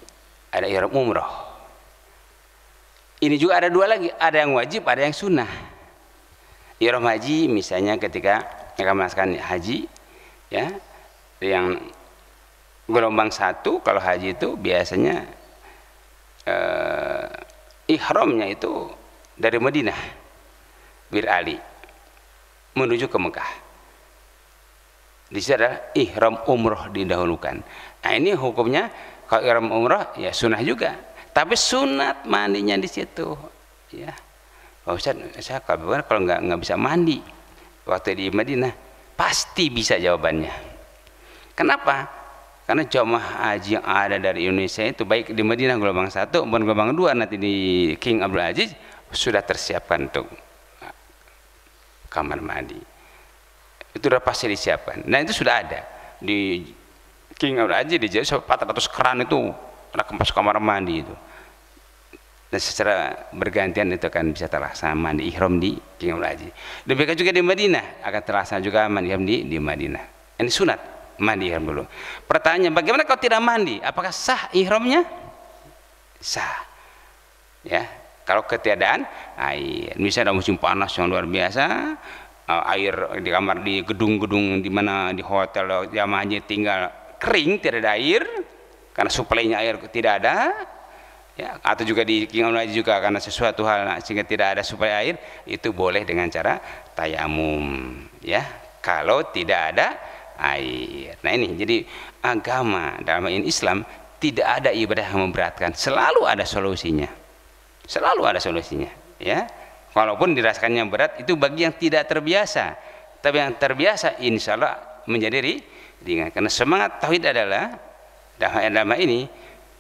ada ihram umroh. Ini juga ada 2 lagi, ada yang wajib, ada yang sunnah. Ihram haji misalnya ketika akan melaksanakan haji, ya, yang gelombang 1 kalau haji itu biasanya ihramnya itu dari Madinah Bir Ali menuju ke Mekah. Di situ adalah ihram umroh didahulukan. Nah ini hukumnya kalau ihram umroh ya sunnah juga, tapi sunat mandinya di situ. Ya, Pak Ustaz, saya kalau nggak bisa mandi waktu di Madinah, pasti bisa jawabannya. Kenapa? Karena jamaah haji yang ada dari Indonesia itu baik di Madinah gelombang 1 maupun gelombang 2 nanti di King Abdul Aziz sudah tersiapkan untuk kamar mandi. Itu sudah pasti disiapkan. Nah itu sudah ada di King Abdul Aziz, di 400 keran itu ada kamar mandi itu. Dan secara bergantian itu akan bisa terlaksana mandi ihram di King Abdul Aziz. Demikian juga di Madinah akan terlaksana juga mandi ihram di Madinah. Ini sunat mandi ihram dulu. Pertanyaannya, bagaimana kalau tidak mandi? Apakah sah ihramnya? Sah. Ya. Kalau ketiadaan air, misalnya ada musim panas yang luar biasa, air di kamar, di gedung-gedung di mana di hotel jamaahnya tinggal kering, tidak ada air karena suplainya air tidak ada, ya, atau juga di King Abdul Aziz juga karena sesuatu hal sehingga tidak ada suplai air, itu boleh dengan cara tayamum, ya, kalau tidak ada air. Nah ini jadi agama dalam ini Islam tidak ada ibadah yang memberatkan, selalu ada solusinya. Selalu ada solusinya, ya. Walaupun dirasakannya berat itu bagi yang tidak terbiasa, tapi yang terbiasa insya Allah menjadi ringan. Karena semangat tauhid adalah dalam ini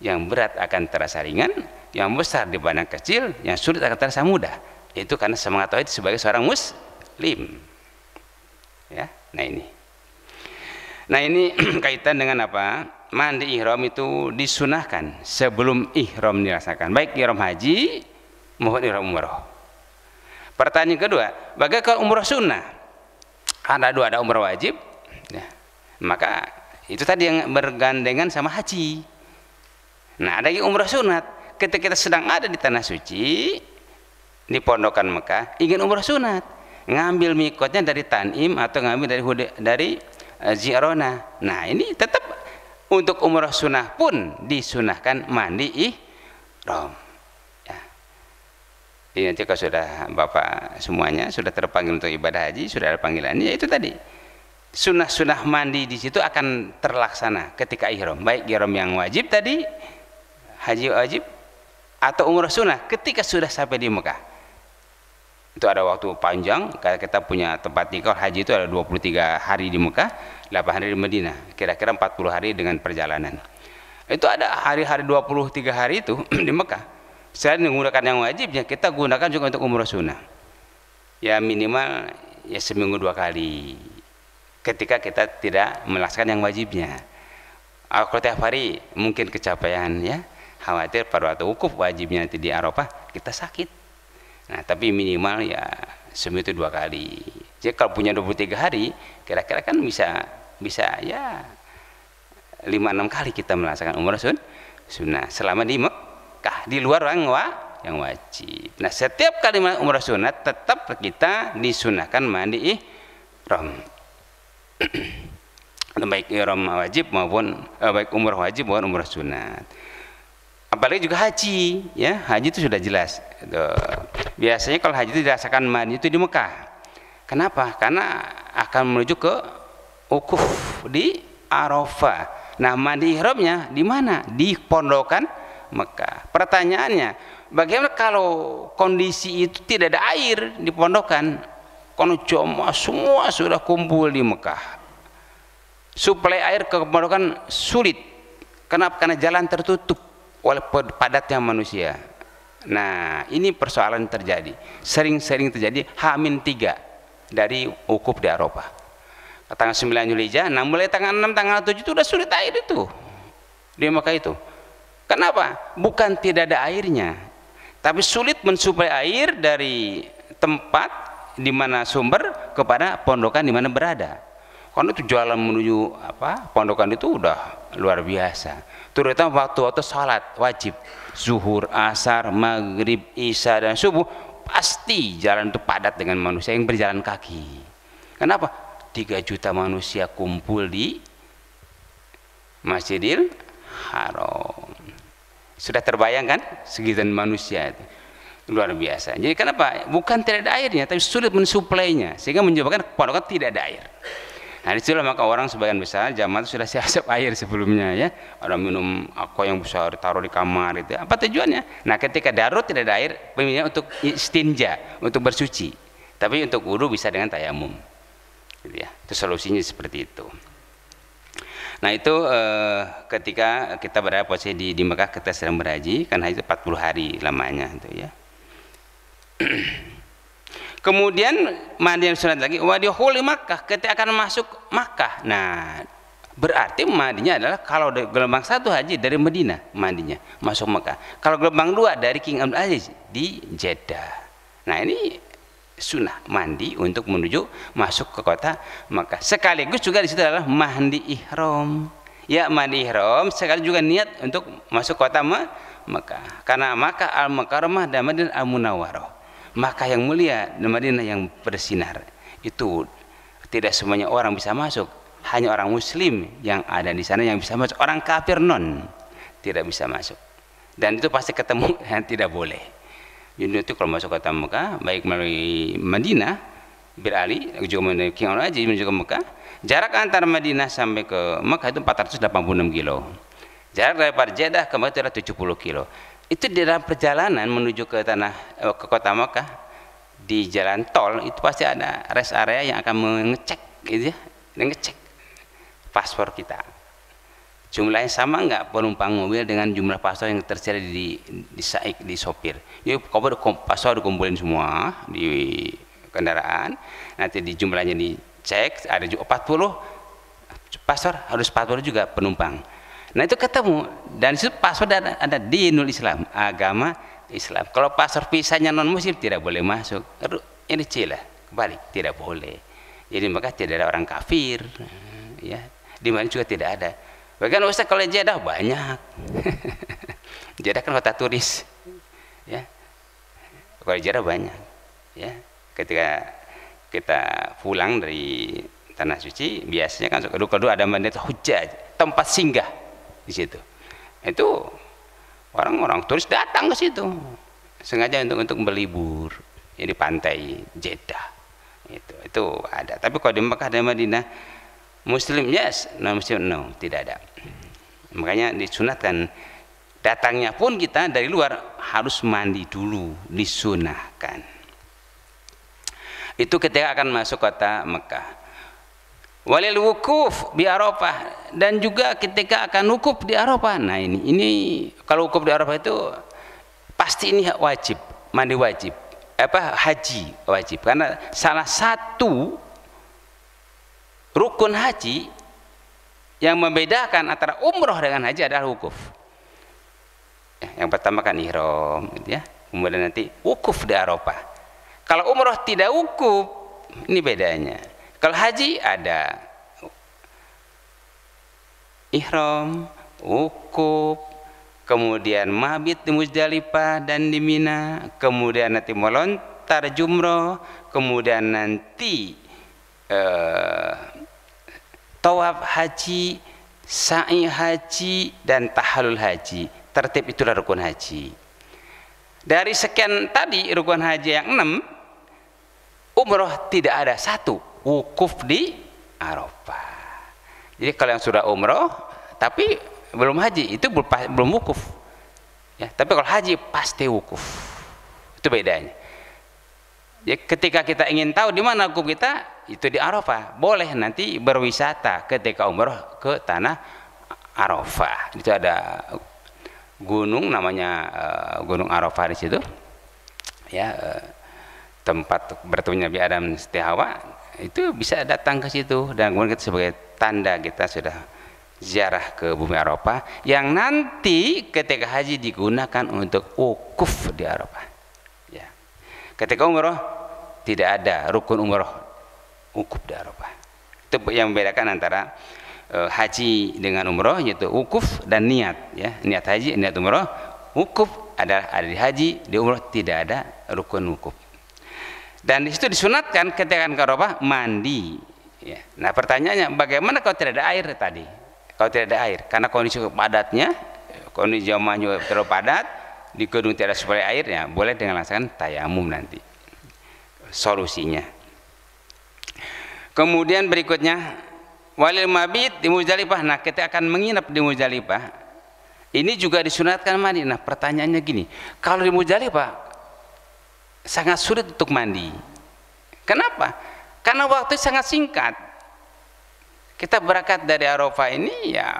yang berat akan terasa ringan, yang besar dipandang kecil, yang sulit akan terasa mudah. Itu karena semangat tauhid sebagai seorang muslim. Ya, nah ini kaitan dengan apa? Mandi ihram itu disunahkan sebelum ihram dirasakan, baik ihram haji maupun ihram umrah. Pertanyaan kedua, bagaimana umrah sunnah? Ada dua, ada umrah wajib, ya. Maka itu tadi yang bergandengan sama haji. Nah, ada yang umrah sunat. Ketika kita sedang ada di tanah suci, di pondokan Mekah, ingin umrah sunat, ngambil mikotnya dari Tanim atau ngambil dari Zirona. Nah, ini tetap untuk umrah sunnah pun disunahkan mandi ihram. Ya. Jadi nanti kalau sudah Bapak semuanya sudah terpanggil untuk ibadah haji, sudah ada panggilannya, itu tadi. Sunnah-sunnah mandi di situ akan terlaksana ketika ihram, baik ihram yang wajib tadi, haji wajib, atau umrah sunnah ketika sudah sampai di Mekah. Itu ada waktu panjang, kayak kita punya tempat nikah haji itu ada 23 hari di Mekah, 8 hari di Madinah, kira-kira 40 hari dengan perjalanan. Itu ada hari-hari 23 hari itu di Mekah. Selain menggunakan yang wajibnya, kita gunakan juga untuk umrah sunnah. Ya minimal ya seminggu 2 kali. Ketika kita tidak melaksanakan yang wajibnya. Kalau tiap hari mungkin kecapean ya, khawatir pada waktu wukuf wajibnya nanti di Arafah kita sakit. Nah, tapi minimal ya seminggu itu 2 kali. Jadi kalau punya 23 hari, kira-kira kan bisa ya 5-6 kali kita melaksanakan umrah sunnah selama di Mekah, di luar yang wajib. Nah, setiap kali umrah sunnah tetap kita disunahkan mandi ihram. Baik ihram wajib maupun baik umrah wajib maupun umrah sunat. Apalagi juga haji, ya haji itu sudah jelas. Biasanya kalau haji itu dirasakan mandi itu di Mekah. Kenapa? Karena akan menuju ke wukuf di Arafah. Nah, mandi ihramnya di mana? Di pondokan Mekah. Pertanyaannya, bagaimana kalau kondisi itu tidak ada air di pondokan? Karena jamaah semua sudah kumpul di Mekah. Suplai air ke pondokan sulit. Kenapa? Karena jalan tertutup oleh padatnya manusia. Nah, ini persoalan terjadi. Sering-sering terjadi H-3 dari wukuf di Arafah. Tanggal 9 Zulhijjah, nah mulai tanggal 6, tanggal 7 itu sudah sulit air itu. Di Mekah itu. Kenapa? Bukan tidak ada airnya, tapi sulit mensuplai air dari tempat di mana sumber kepada pondokan di mana berada. Karena itu jalan menuju pondokan itu udah luar biasa. Terutama waktu-waktu salat wajib, zuhur, asar, maghrib, isya dan subuh, pasti jalan itu padat dengan manusia yang berjalan kaki. Kenapa? 3 juta manusia kumpul di Masjidil Haram. Sudah terbayangkan segituan manusia itu. Luar biasa. Jadi kenapa? Bukan tidak ada airnya, tapi sulit mensuplainya, sehingga menyebabkan pondokan tidak ada air. Nah, disitulah maka orang sebagian besar jamaah itu sudah siap air sebelumnya ya. Orang minum aqua yang besar taruh di kamar itu. Apa tujuannya? Nah, ketika darurat tidak ada air, pemilihan untuk istinja, untuk bersuci. Tapi untuk wudu bisa dengan tayamum. Gitu ya. Itu solusinya seperti itu. Nah, itu ketika kita berada posisi di Mekah, kita sedang berhaji, kan haji itu 40 hari lamanya itu ya. Kemudian mandi yang sunat lagi wadihuli Makkah, ketika akan masuk Makkah. Nah, berarti mandinya adalah kalau gelombang 1 haji dari Madinah mandinya masuk Makkah. Kalau gelombang 2 dari King Abdul Aziz di Jeddah. Nah, ini sunnah mandi untuk menuju masuk ke kota Makkah. Sekaligus juga di situ adalah mandi ihram. Ya, mandi ihram sekali juga niat untuk masuk kota Makkah. Karena Makkah al-Mukarramah dan Madinah al-Munawwarah. Makkah yang mulia dan Madinah yang bersinar. Itu tidak semuanya orang bisa masuk. Hanya orang muslim yang ada di sana yang bisa masuk. Orang kafir tidak bisa masuk. Dan itu pasti ketemu yang tidak boleh. Jadi itu kalau masuk kota Mekah, baik melalui Madinah, beralih juga melalui King Abdul Aziz menuju ke Mekah, jarak antara Madinah sampai ke Mekah itu 486 kilo. Jarak daripada Jeddah ke Mekah itu adalah 70 kilo. Itu di dalam perjalanan menuju ke kota Mekah, di jalan tol itu pasti ada rest area yang akan mengecek gitu ya, ngecek paspor kita. Jumlahnya sama nggak penumpang mobil dengan jumlah paspor yang tersedia di sopir. Yuk, paspor dikumpulin semua di kendaraan, nanti di jumlahnya dicek, ada juga 40 paspor, harus 40 juga penumpang. Nah itu ketemu, dan itu paspor ada dinul Islam, agama Islam. Kalau paspor visanya non muslim tidak boleh masuk. Ini cilah kebalik, tidak boleh. Jadi maka tidak ada orang kafir, ya. Di mana juga tidak ada. Bahkan Ustaz kalau Jeddah banyak. Jeddah kan kota turis, ya. Kalau Jeddah banyak, ya. Ketika kita pulang dari tanah suci, biasanya kan kedua ada Madinah Hujjaj, tempat singgah di situ. Itu orang-orang turis datang ke situ sengaja untuk berlibur, ya, di pantai Jeddah. Itu ada. Tapi kalau di Mekah dan Madinah, Muslim yes, non Muslim no, tidak ada. Makanya disunatkan datangnya pun kita dari luar harus mandi dulu, disunahkan. Itu ketika akan masuk kota Mekah. Walil wukuf di Arafah, dan juga ketika akan wukuf di Arafah. Nah ini kalau wukuf di Arafah itu pasti ini wajib, mandi wajib, haji wajib, karena salah satu rukun haji yang membedakan antara umroh dengan haji adalah wukuf. Yang pertama kan ihram, gitu ya. Kemudian nanti wukuf di Arafah. Kalau umroh tidak wukuf, ini bedanya. Kalau haji ada ihram, wukuf, kemudian mabit di Muzdalifah dan di Mina, kemudian nanti melontar jumroh, kemudian nanti tawaf haji, sa'i haji, dan tahallul haji. Tertib itulah rukun haji. Dari sekian tadi rukun haji yang 6, umroh tidak ada satu, wukuf di Arafah. Jadi kalau yang sudah umroh tapi belum haji itu belum wukuf, ya. Tapi kalau haji pasti wukuf. Itu bedanya. Ya, ketika kita ingin tahu di mana wukuf kita, itu di Arafah. Boleh nanti berwisata ketika umroh ke tanah Arafah. Itu ada gunung namanya Gunung Arafah di situ. Ya, tempat bertemunya Nabi Adam dan Siti Hawa, itu bisa datang ke situ, dan kemudian kita sebagai tanda kita sudah ziarah ke bumi Arafah, yang nanti ketika haji digunakan untuk wukuf di Arafah, ya. Ketika umroh tidak ada rukun umroh wukuf di Arafah. Itu yang membedakan antara haji dengan umroh, yaitu wukuf dan niat, ya. Niat haji, niat umroh. Wukuf ada di haji, di umroh tidak ada rukun wukuf. Dan di situ disunatkan ketika ke Arafah mandi, ya. Nah pertanyaannya, bagaimana kalau tidak ada air tadi? Kalau tidak ada air, karena kondisi padatnya, kondisi jamaahnya terlalu padat, di gedung tidak ada suplai airnya, boleh dengan laksanakan tayamum nanti. Solusinya. Kemudian berikutnya, walil mabit di Muzdalifah. Nah kita akan menginap di Muzdalifah, ini juga disunatkan mandi. Nah pertanyaannya gini, kalau di Muzdalifah sangat sulit untuk mandi. Kenapa? Karena waktu sangat singkat. Kita berangkat dari Arafah ini ya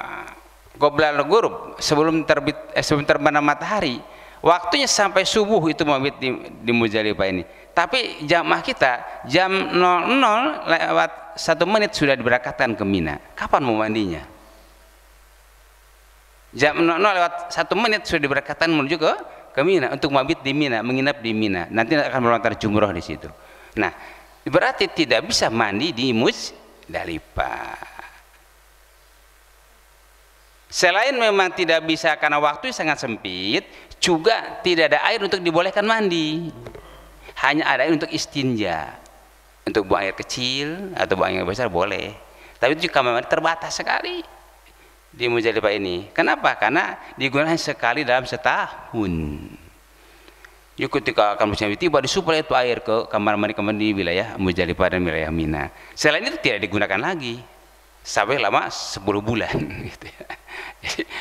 qoblal ghurub, sebelum terbenam matahari. Waktunya sampai subuh itu mabit di Muzdalifah ini. Tapi jamaah kita jam 00 lewat 1 menit sudah diberangkatkan ke Mina. Kapan mau mandinya? Jam 00 lewat 1 menit sudah diberangkatkan menuju ke Mina untuk mabit di Mina, menginap di Mina. Nanti akan melontar jumroh di situ. Nah, berarti tidak bisa mandi di Muzdalifah. Selain memang tidak bisa karena waktu sangat sempit, juga tidak ada air untuk dibolehkan mandi. Hanya ada air untuk istinja. Untuk buang air kecil atau buang air besar boleh. Tapi itu juga memang terbatas sekali di Muzdalifah ini. Kenapa? Karena digunakan sekali dalam setahun. Yuk ketika akan musim tiba disuplai itu air ke kamar mandi di wilayah Muzdalifah dan wilayah Mina. Selain itu tidak digunakan lagi sampai lama 10 bulan. Gitu ya.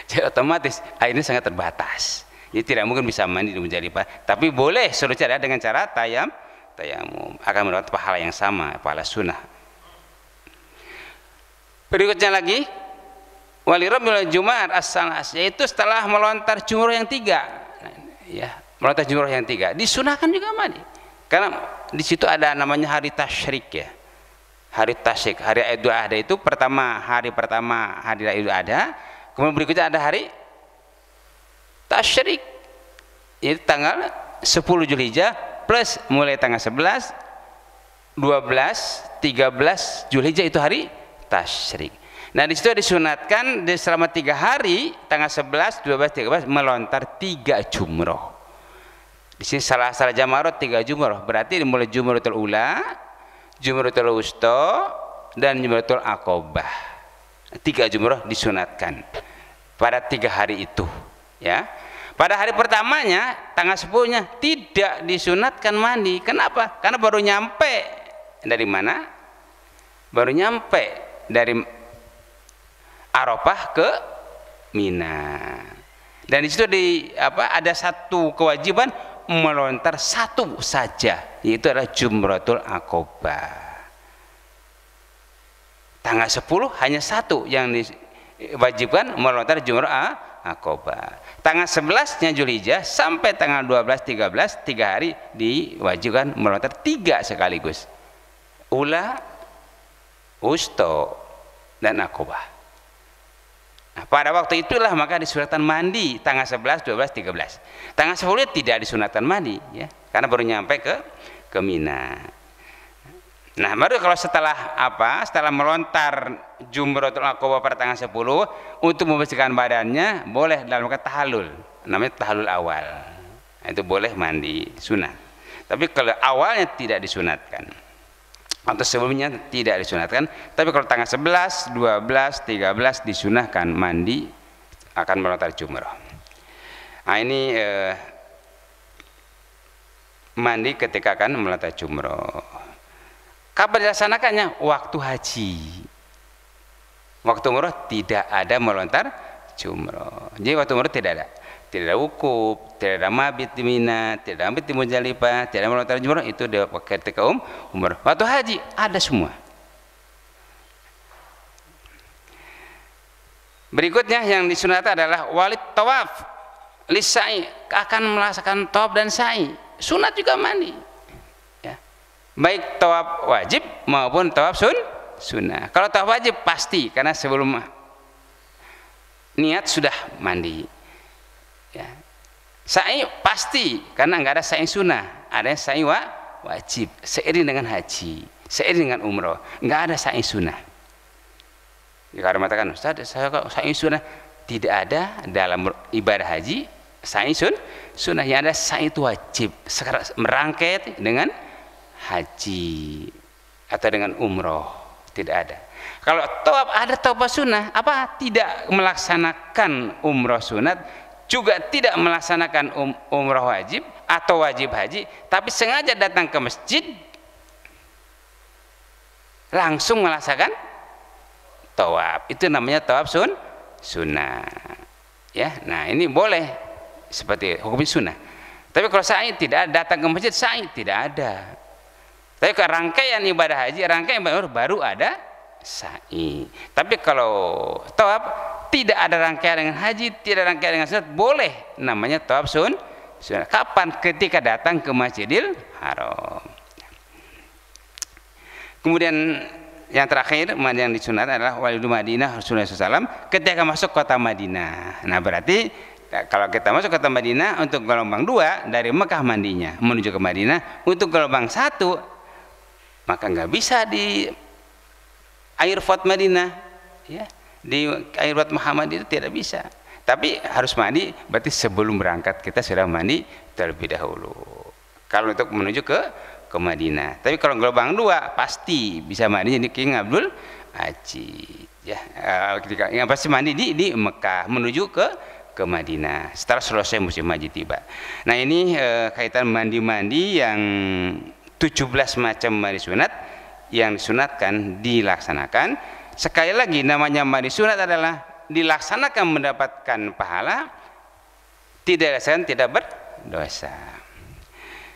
Jadi otomatis airnya sangat terbatas. Jadi tidak mungkin bisa mandi di Muzdalifah. Tapi boleh suruh cara dengan cara tayamum, akan mendapat pahala yang sama, pahala sunnah. Berikutnya lagi walirabbil Jumat as-salas, yaitu setelah melontar jumroh yang 3. Ya, melontar jumroh yang 3 disunahkan juga mandi. Karena di situ ada namanya hari tasyrik ya. Hari tasyrik, hari Idul Adha itu hari pertama hari Idul Adha, kemudian berikutnya ada hari tasyrik. Itu tanggal 10 Zulhijjah plus mulai tanggal 11, 12, 13 Zulhijjah itu hari tasyrik. Nah di situ disunatkan selama 3 hari tanggal 11, 12, 13 melontar 3 jumroh. Di sini salah jamarat 3 jumroh, berarti mulai jumratul ula, jumratul wusta, dan jumratul aqobah. 3 jumroh disunatkan pada 3 hari itu. Ya, pada hari pertamanya tanggal 10-nya tidak disunatkan mandi. Kenapa? Karena baru nyampe dari mana? Baru nyampe dari Arafah ke Mina. Dan di situ ada satu kewajiban melontar 1 saja, yaitu adalah jumratul aqobah. Tanggal 10 hanya 1 yang diwajibkan melontar jumrah aqobah. Tanggal 11-nya Zulhijjah sampai tanggal 12, 13 3 hari diwajibkan melontar 3 sekaligus. Ula, wusta, dan aqobah. Nah, pada waktu itulah maka disunatkan mandi tanggal 11, 12, 13. Tanggal 10 tidak disunatkan mandi ya, karena baru nyampe ke Mina. Nah, baru kalau setelah melontar jumratul aqobah pada tanggal 10 untuk membersihkan badannya boleh dalam kata tahallul, namanya tahallul awal. Nah, itu boleh mandi sunnah. Tapi kalau awalnya tidak disunatkan atau sebelumnya tidak disunatkan, tapi kalau tanggal 11, 12, 13 disunahkan mandi akan melontar jumrah. Nah ini mandi ketika akan melontar jumrah. Kapan dilaksanakannya? Waktu haji. Waktu umrah tidak ada melontar jumrah. Jadi waktu umrah tidak ada. Tidak ada wukuf, tidak ada mabit di Mina, tidak ada mabit di Muzdalifah, tidak ada melontar jumrah, itu ketika umrah. Waktu haji ada semua. Berikutnya yang disunat adalah walid tawaf lisai, akan melaksanakan tawaf dan sa'i. Sunat juga mandi. Ya. Baik tawaf wajib maupun tawaf sunnah. Kalau tawaf wajib pasti, karena sebelum niat sudah mandi. Ya. Sa'i pasti, karena nggak ada sa'i sunnah, ada sa'i wajib seiring dengan haji, seiring dengan umroh, nggak ada sa'i sunnah. Jika ada mengatakan, Ustaz, saya kok sa'i sunnah, tidak ada dalam ibadah haji sa'i sunnah. Yang ada sa'i itu wajib, merangkai dengan haji atau dengan umroh, tidak ada. Kalau tawaf ada tawaf sunnah, apa tidak melaksanakan umroh sunat, juga tidak melaksanakan umrah wajib atau wajib haji, tapi sengaja datang ke masjid langsung melaksanakan tawaf, itu namanya tawaf sunnah ya. Nah ini boleh seperti hukum sunnah. Tapi kalau sa'i tidak ada, datang ke masjid sa'i tidak ada. Tapi kalau rangkaian ibadah haji, rangkaian ibadah baru ada sa'i. Tapi kalau tawaf tidak ada rangkaian dengan haji, tidak ada rangkaian dengan sunat, boleh namanya tawaf sunnah. Kapan? Ketika datang ke Masjidil Haram. Kemudian yang terakhir yang disunat adalah walidu Madinah Rasulullah SAW ketika masuk kota Madinah. Nah berarti kalau kita masuk kota Madinah untuk gelombang 2 dari Mekah mandinya menuju ke Madinah, untuk gelombang 1 maka nggak bisa di Airport Madinah ya. Di Airport Muhammad itu tidak bisa, tapi harus mandi, berarti sebelum berangkat kita sudah mandi terlebih dahulu kalau untuk menuju ke Madinah. Tapi kalau gelombang 2 pasti bisa mandi di King Abdul Aziz ya, ketika yang pasti mandi di Mekah menuju ke Madinah setelah selesai musim haji tiba. Nah ini kaitan mandi-mandi yang 17 macam mandi sunat yang disunatkan dilaksanakan. Sekali lagi namanya mandi sunat adalah dilaksanakan mendapatkan pahala, tidak dilaksanakan tidak berdosa.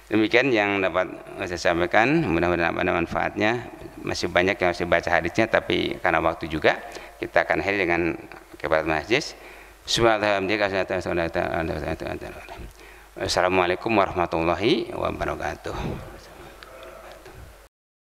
Demikian yang dapat saya sampaikan, mudah-mudahan ada manfaatnya. masih banyak yang harus dibaca hadisnya, tapi karena waktu juga kita akan akhiri dengan kepada majlis. Assalamualaikum warahmatullahi wabarakatuh.